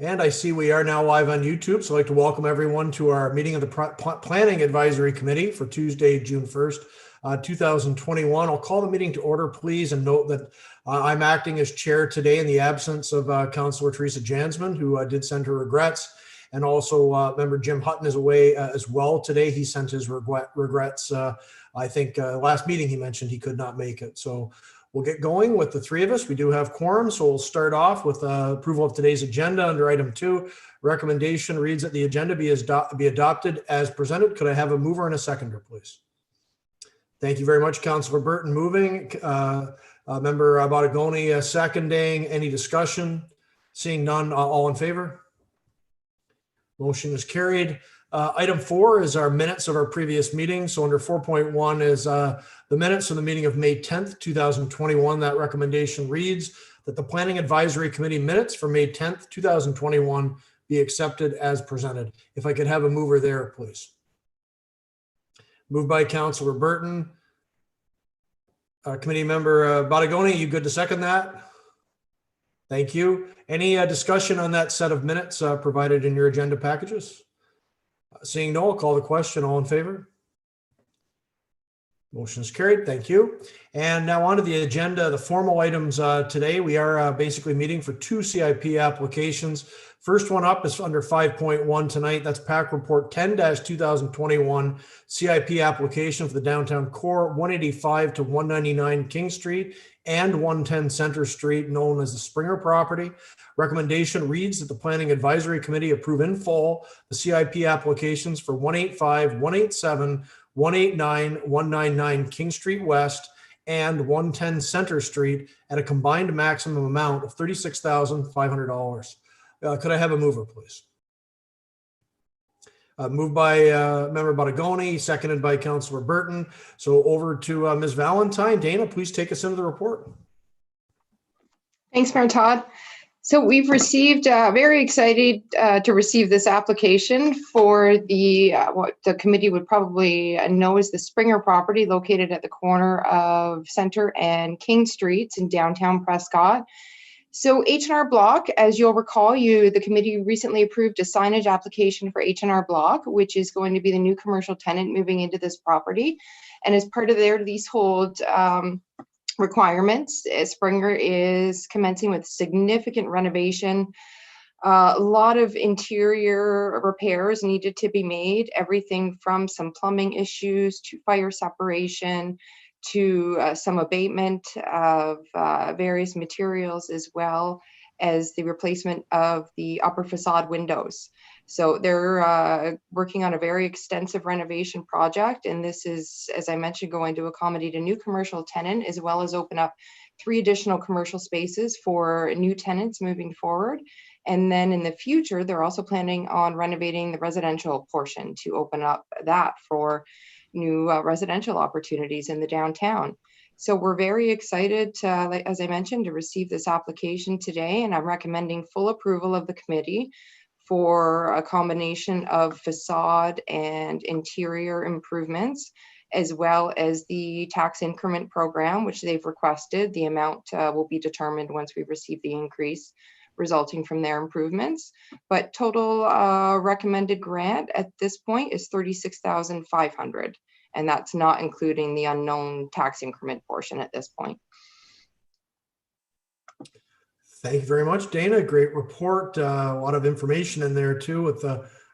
And I see we are now live on YouTube, so I'd like to welcome everyone to our meeting of the Planning Advisory Committee for Tuesday, June 1st, 2021. I'll call the meeting to order, please, and note that I'm acting as chair today in the absence of Councillor Teresa Jansman, who did send her regrets, and also member Jim Hutton is away as well today. He sent his regrets. I think last meeting he mentioned he could not make it. So we'll get going with the three of us. We do have quorum, so we'll start off with approval of today's agenda under item 2. Recommendation reads that the agenda be adopted as presented. Could I have a mover and a seconder, please? Thank you very much, Councillor Burton moving. Member Bottigoni seconding. Any discussion? Seeing none, all in favor? Motion is carried. Item 4 is our minutes of our previous meeting. So under 4.1 is the minutes of the meeting of May 10th, 2021. That recommendation reads that the Planning Advisory Committee minutes for May 10th, 2021 be accepted as presented. If I could have a mover there, please. Moved by Councillor Burton. Committee member Bottigoni, you good to second that? Thank you. Any discussion on that set of minutes provided in your agenda packages? Seeing no, I'll call the question. All in favor? Motion is carried. Thank you. And now on to the agenda, the formal items today. We are basically meeting for 2 CIP applications. First one up is under 5.1 tonight. That's PAC Report 10-2021 CIP application for the downtown core, 185 to 199 King Street and 110 Center Street, known as the Springer property. Recommendation reads that the Planning Advisory Committee approve in full the CIP applications for 185, 187, 189, 199 King Street West and 110 Center Street at a combined maximum amount of $36,500. Could I have a mover, please? Moved by member Bottigoni, seconded by Councillor Burton. So over to Ms. Valentine. Dana, please take us into the report. Thanks, Mayor Todd. So we've received, very excited to receive this application for the what the committee would probably know as the Springer property, located at the corner of Center and King Streets in downtown Prescott. So H&R Block, as you'll recall, the committee recently approved a signage application for H&R Block, which is going to be the new commercial tenant moving into this property. And as part of their leasehold requirements, Springer is commencing with significant renovation. A lot of interior repairs needed to be made, everything from some plumbing issues to fire separation to some abatement of various materials, as well as the replacement of the upper facade windows. So they're working on a very extensive renovation project, and this is, as I mentioned, going to accommodate a new commercial tenant, as well as open up 3 additional commercial spaces for new tenants moving forward. And then in the future, they're also planning on renovating the residential portion to open up that for new residential opportunities in the downtown. So we're very excited, as I mentioned, to receive this application today, and I'm recommending full approval of the committee for a combination of facade and interior improvements, as well as the tax increment program, which they've requested. The amount will be determined once we receive the increase resulting from their improvements. But total recommended grant at this point is $36,500, and that's not including the unknown tax increment portion at this point. Thank you very much, Dana. Great report. A lot of information in there too with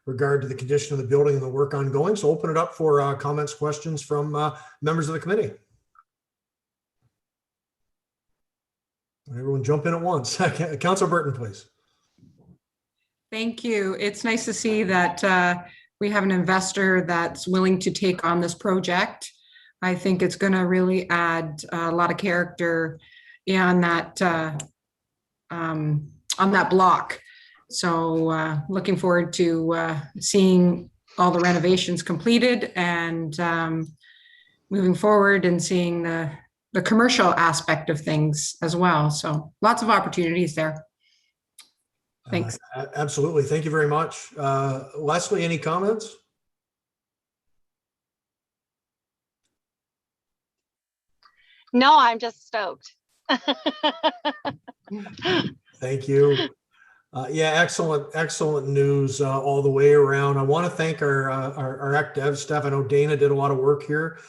regard to the condition of the building and the work ongoing. So open it up for comments, questions from members of the committee. Everyone jump in at once. Councilor Burton, please. Thank you. It's nice to see that we have an investor that's willing to take on this project. I think it's going to really add a lot of character on that block. So looking forward to seeing all the renovations completed and moving forward and seeing the commercial aspect of things as well. So lots of opportunities there. Thanks. Absolutely. Thank you very much. Leslie, any comments? No, I'm just stoked. Thank you. Yeah, excellent news all the way around. I want to thank our act dev staff. I know Dana did a lot of work here,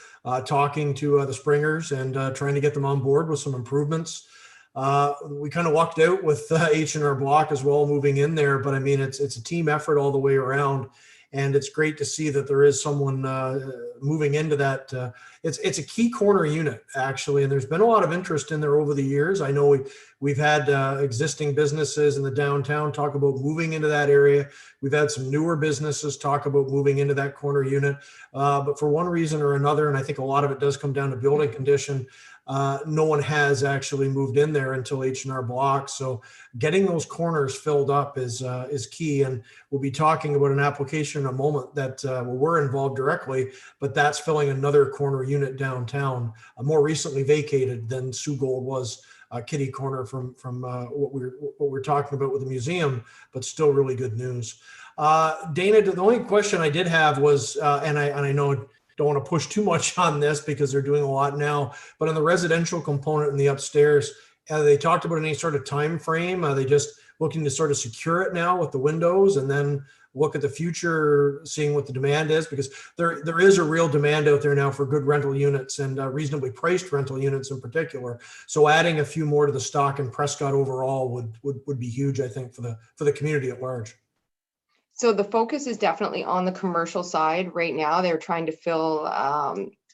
talking to the Springers and trying to get them on board with some improvements. We kind of walked out with H&R Block as well, moving in there, but I mean it's a team effort all the way around, and it's great to see that there is someone moving into that. It's a key corner unit actually, and there's been a lot of interest in there over the years. I know we've had existing businesses in the downtown talk about moving into that area. We've had some newer businesses talk about moving into that corner unit, but for one reason or another, and I think a lot of it does come down to building condition, no one has actually moved in there until H&R Block. So getting those corners filled up is key. And we'll be talking about an application in a moment that we're involved directly, but that's filling another corner unit downtown, more recently vacated than Sioux Gold was. Kitty corner from what we're talking about with the museum, but still really good news. Dana, the only question I did have was, and I know don't want to push too much on this because they're doing a lot now, but on the residential component in the upstairs, they talked about any sort of time frame? Are they just looking to sort of secure it now with the windows and then look at the future, seeing what the demand is? Because there is a real demand out there now for good rental units and reasonably priced rental units in particular. So adding a few more to the stock in Prescott overall would be huge, I think, for the community at large. So the focus is definitely on the commercial side right now. They're trying to fill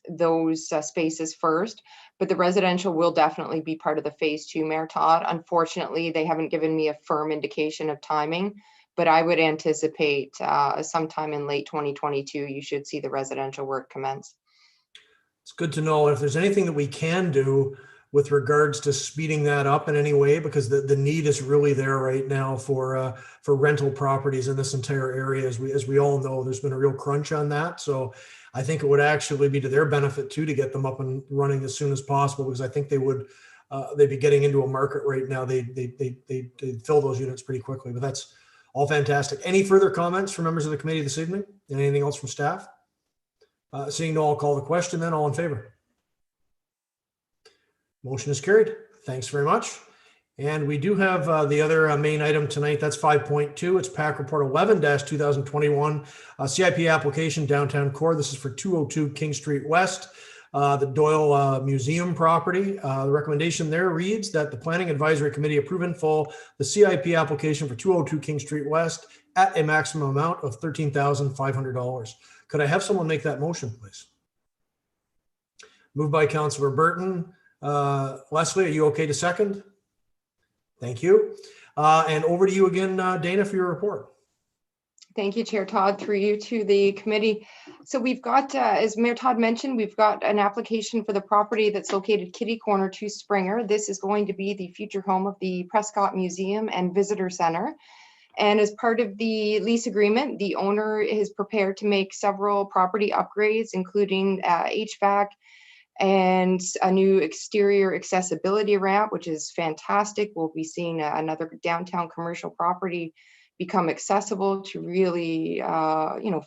those spaces first, but the residential will definitely be part of the phase 2, Mayor Todd. Unfortunately, they haven't given me a firm indication of timing, but I would anticipate sometime in late 2022, you should see the residential work commence. It's good to know if there's anything that we can do with regards to speeding that up in any way, because the need is really there right now for rental properties in this entire area. As we all know, there's been a real crunch on that. So I think it would actually be to their benefit too to get them up and running as soon as possible, because I think they'd be getting into a market right now. They fill those units pretty quickly. But that's all fantastic. Any further comments from members of the committee this evening? And anything else from staff? Seeing no, I'll call the question then. All in favor? Motion is carried. Thanks very much. And we do have the other main item tonight. That's 5.2. It's PAC Report 11-2021, CIP application downtown core. This is for 202 King Street West, the Doyle Museum property. The recommendation there reads that the Planning Advisory Committee approve in full the CIP application for 202 King Street West at a maximum amount of $13,500. Could I have someone make that motion, please? Moved by Councillor Burton. Leslie, are you okay to second? Thank you. And over to you again, Dana, for your report. Thank you, Chair Todd, through you to the committee. So we've got, as Mayor Todd mentioned, we've got an application for the property that's located kitty corner to Springer. This is going to be the future home of the Prescott Museum and Visitor Center. And as part of the lease agreement, the owner is prepared to make several property upgrades, including HVAC and a new exterior accessibility ramp, which is fantastic. We'll be seeing another downtown commercial property become accessible to really,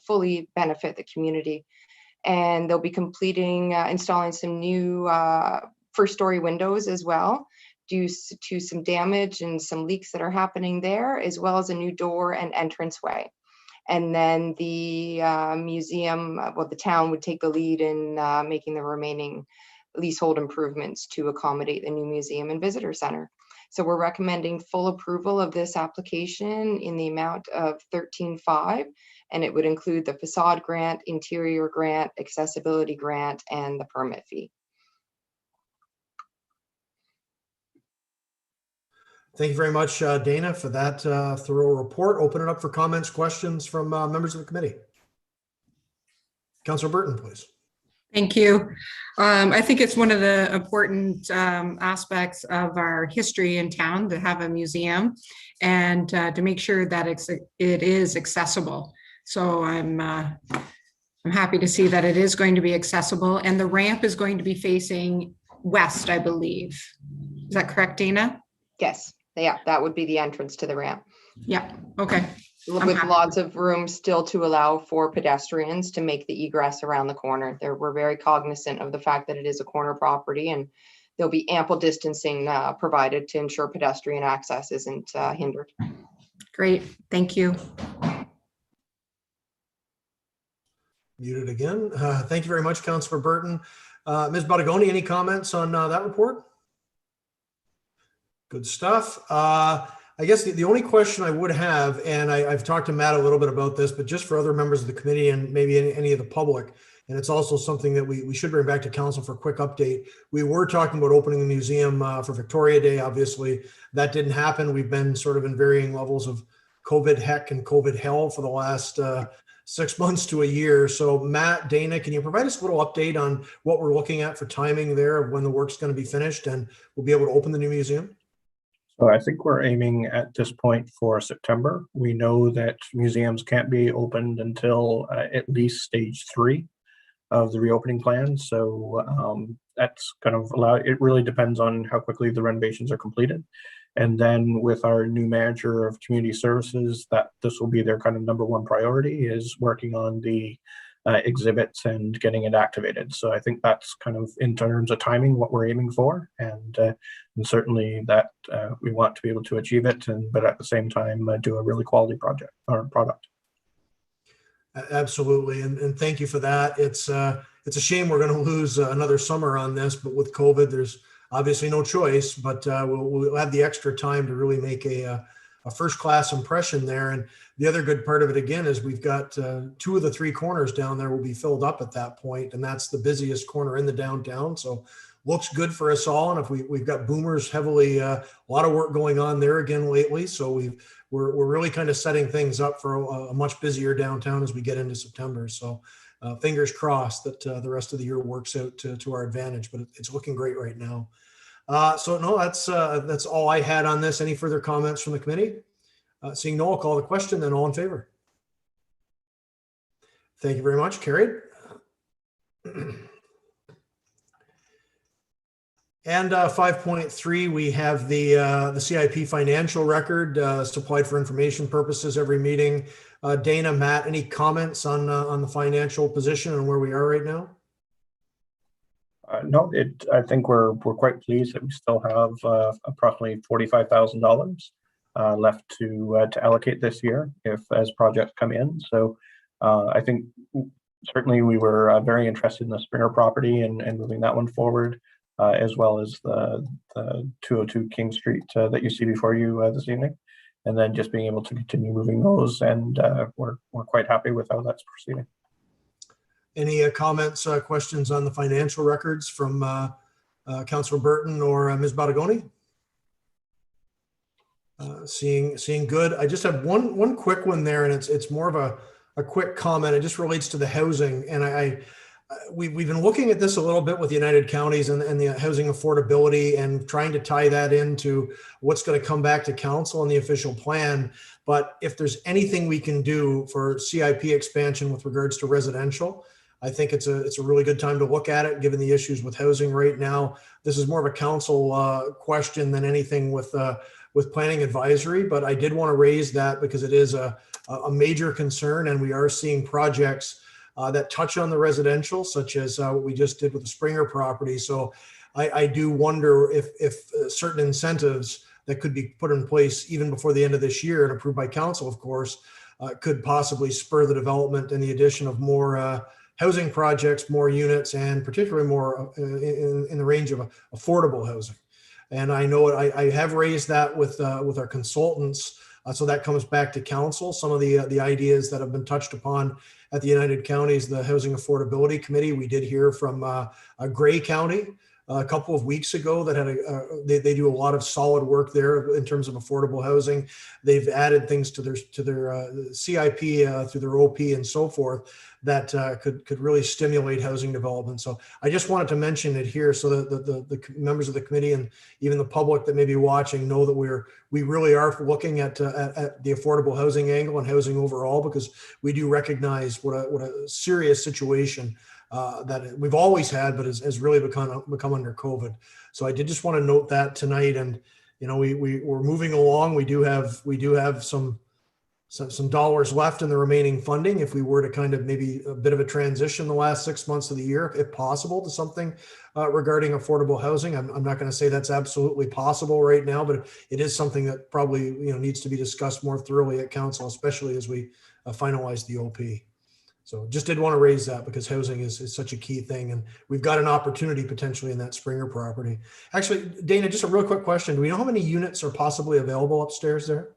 fully benefit the community. And they'll be completing, installing some new first-story windows as well, due to some damage and some leaks that are happening there, as well as a new door and entranceway. And then the museum, the town would take the lead in making the remaining leasehold improvements to accommodate the new museum and visitor center. So we're recommending full approval of this application in the amount of $13,500, and it would include the facade grant, interior grant, accessibility grant, and the permit fee. Thank you very much, Dana, for that thorough report. Open it up for comments, questions from members of the committee. Councillor Burton, please. Thank you. I think it's one of the important aspects of our history in town to have a museum and to make sure that it is accessible. So I'm happy to see that it is going to be accessible, and the ramp is going to be facing west, I believe. Is that correct, Dana? Yes. Yeah, that would be the entrance to the ramp. Yeah, okay. With lots of room still to allow for pedestrians to make the egress around the corner. We're very cognizant of the fact that it is a corner property, and there'll be ample distancing provided to ensure pedestrian access isn't hindered. Great, thank you. Muted again. Thank you very much, Councillor Burton. Ms. Bottigoni, any comments on that report? Good stuff. I guess the only question I would have, and I've talked to Matt a little bit about this, but just for other members of the committee and maybe any of the public, and it's also something that we should bring back to council for a quick update. We were talking about opening the museum for Victoria Day. Obviously, that didn't happen. We've been sort of in varying levels of COVID heck and COVID hell for the last 6 months to a year. So Matt, Dana, can you provide us a little update on what we're looking at for timing there of when the work's going to be finished and we'll be able to open the new museum? So I think we're aiming at this point for September. We know that museums can't be opened until at least stage 3 of the reopening plan. So that's kind of allowed, it really depends on how quickly the renovations are completed. And then with our new manager of community services, that this will be their kind of #1 priority, is working on the exhibits and getting it activated. So I think that's kind of, in terms of timing, what we're aiming for, and certainly that we want to be able to achieve it, but at the same time do a really quality project or product. Absolutely, and thank you for that. It's a shame we're going to lose another summer on this, but with COVID, there's obviously no choice. But we'll have the extra time to really make a first-class impression there. And the other good part of it, again, is we've got 2 of the 3 corners down there will be filled up at that point, and that's the busiest corner in the downtown. So looks good for us all. And if we've got Boomers heavily, a lot of work going on there again lately. So we're really kind of setting things up for a much busier downtown as we get into September. So fingers crossed that the rest of the year works out to our advantage, but it's looking great right now. So no, that's all I had on this. Any further comments from the committee? Seeing no, I'll call the question, then all in favor. Thank you very much. Carried. And 5.3, we have the CIP financial record supplied for information purposes every meeting. Dana, Matt, any comments on the financial position and where we are right now? No, I think we're quite pleased that we still have approximately $45,000 left to allocate this year as projects come in. So I think certainly we were very interested in the Springer property and moving that one forward, as well as the 202 King Street that you see before you this evening, and then just being able to continue moving those, and we're quite happy with how that's proceeding. Any comments, questions on the financial records from Councillor Burton or Ms. Bottigoni? Seeing good. I just have one quick one there, and it's more of a quick comment. It just relates to the housing, and we've been looking at this a little bit with United Counties and the housing affordability and trying to tie that into what's going to come back to council in the official plan. But if there's anything we can do for CIP expansion with regards to residential, I think it's a really good time to look at it, given the issues with housing right now. This is more of a council question than anything with planning advisory, but I did want to raise that because it is a major concern, and we are seeing projects that touch on the residential, such as what we just did with the Springer property. So I do wonder if certain incentives that could be put in place even before the end of this year and approved by council, of course, could possibly spur the development and the addition of more housing projects, more units, and particularly more in the range of affordable housing. And I know I have raised that with our consultants, so that comes back to council. Some of the ideas that have been touched upon at the United Counties, the Housing Affordability Committee. We did hear from Grey County a couple of weeks ago that had they do a lot of solid work there in terms of affordable housing. They've added things to their CIP through their OP and so forth that could really stimulate housing development. So I just wanted to mention it here so that the members of the committee and even the public that may be watching know that we really are looking at the affordable housing angle and housing overall, because we do recognize what a serious situation that we've always had, but has really become under COVID. So I did just want to note that tonight, and we're moving along. We do have some some dollars left in the remaining funding if we were to kind of maybe a bit of a transition the last 6 months of the year, if possible, to something regarding affordable housing. I'm not going to say that's absolutely possible right now, but it is something that probably needs to be discussed more thoroughly at council, especially as we finalize the OP. So just did want to raise that because housing is such a key thing, and we've got an opportunity potentially in that Springer property. Actually, Dana, just a real quick question. Do we know how many units are possibly available upstairs there?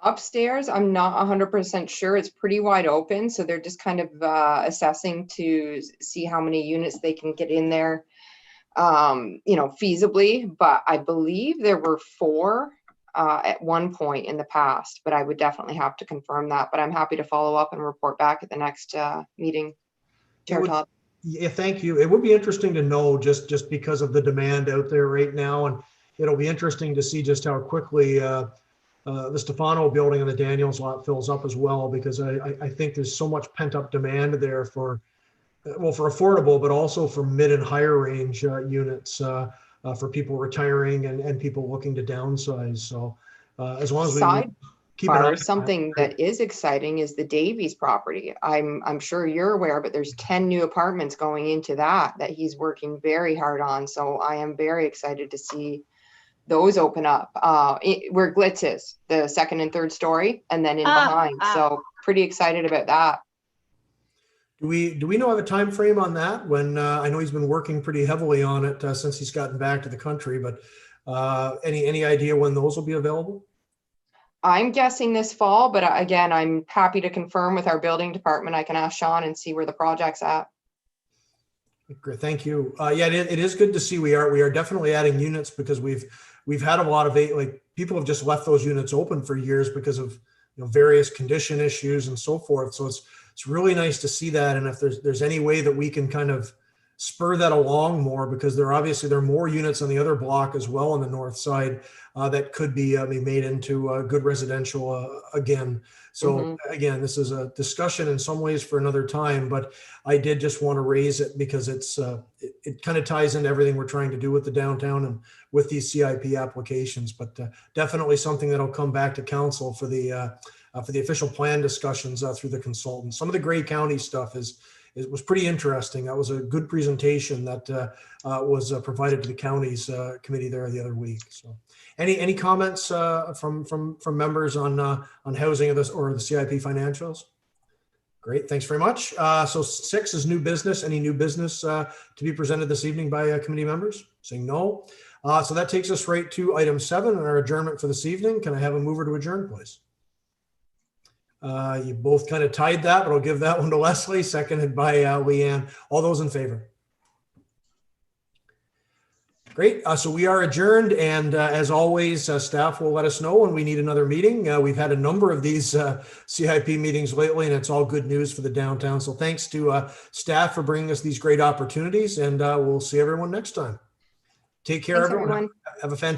Upstairs, I'm not 100% sure. It's pretty wide open, so they're just kind of assessing to see how many units they can get in there, feasibly. But I believe there were 4 at one point in the past, but I would definitely have to confirm that. But I'm happy to follow up and report back at the next meeting. Chair Todd. Yeah, thank you. It would be interesting to know just because of the demand out there right now, and it'll be interesting to see just how quickly the Stefano building and the Daniels lot fills up as well, because I think there's so much pent up demand there for affordable, but also for mid and higher range units for people retiring and people looking to downsize. So as long as we keep an eye on Something that is exciting is the Davies property. I'm sure you're aware, but there's 10 new apartments going into that he's working very hard on. So I am very excited to see those open up where Glitz is, the second and third story, and then in behind. So pretty excited about that. Do we know of a time frame on that? When I know he's been working pretty heavily on it since he's gotten back to the country, but any idea when those will be available? I'm guessing this fall, but again, I'm happy to confirm with our building department. I can ask Sean and see where the project's at. Great, thank you. Yeah, it is good to see we are definitely adding units, because we've had a lot of people have just left those units open for years because of various condition issues and so forth. So it's really nice to see that, and if there's any way that we can kind of spur that along more, because there are more units on the other block as well on the north side that could be made into good residential again. So again, this is a discussion in some ways for another time, but I did just want to raise it because it kind of ties into everything we're trying to do with the downtown and with these CIP applications. But definitely something that'll come back to council for the official plan discussions through the consultants. Some of the Grey County stuff it was pretty interesting. That was a good presentation that was provided to the county's committee there the other week. So, any comments from members on housing or the CIP financials? Great, thanks very much. So 6 is new business. Any new business to be presented this evening by committee members? Saying no. So that takes us right to item 7 and our adjournment for this evening. Can I have a mover to adjourn, please? You both kind of tied that, but I'll give that one to Leslie, seconded by Leanne. All those in favor? Great. So we are adjourned. And as always, staff will let us know when we need another meeting. We've had a number of these CIP meetings lately, and it's all good news for the downtown. So thanks to staff for bringing us these great opportunities, and we'll see everyone next time. Take care, Thanks, everyone. everyone. Have a fantastic